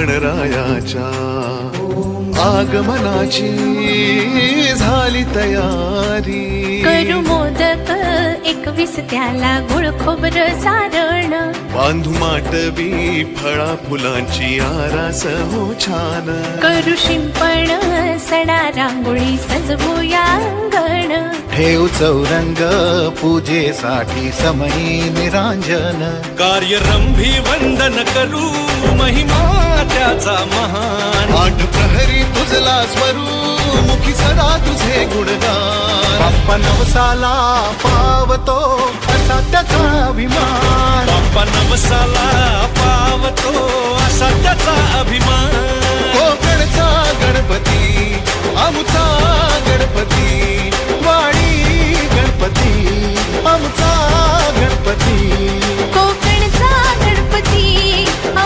गणरायाच्या आगमनाची झाली तयारी. करू मोदक 21 त्याला गुळ खोबरं सारण. बांधू माटवी फळा फुलांची आरास हो छान. करू शिंपण सडा रांगोळी सजवूया अंगण. ठेव चौरंग पूजेसाठी समयी निरांजन. कार्यरंभी वंदन करू महिमा त्याचा महान. आठ प्रहरी तुझला स्वरू मुखी सदा तुझे गुणगान. बाप्पा नवसाला पावतो असा त्याचा अभिमान. बाप्पा नवसाला पावतो